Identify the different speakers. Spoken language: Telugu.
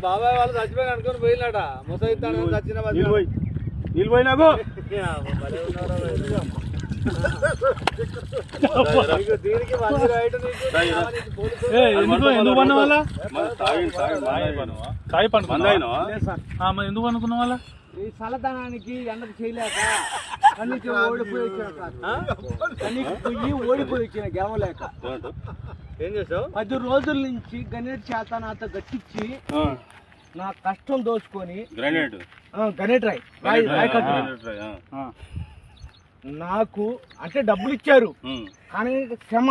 Speaker 1: బాబాయ్ వాళ్ళు చచ్చిపోయి అనుకుని పోయినాట ముసైతాను చచ్చిన
Speaker 2: నీళ్ళు పోయినాకు
Speaker 1: దీనికి
Speaker 2: ఎందుకు పన్న వాళ్ళ ఎందుకు అనుకున్న వాళ్ళ
Speaker 1: ఈ చల్లదనానికి ఎండకు చేయలేక కన్నీకి ఓడిపోయి వచ్చిన గెలవలేక ఏం చేసావు 10 రోజుల నుంచి గణేట్ చేత నాతో గట్టించి నా కష్టం దోచుకొని గణేట్ రాయ్ నాకు అంటే డబ్బులు ఇచ్చారు కానీ క్షమ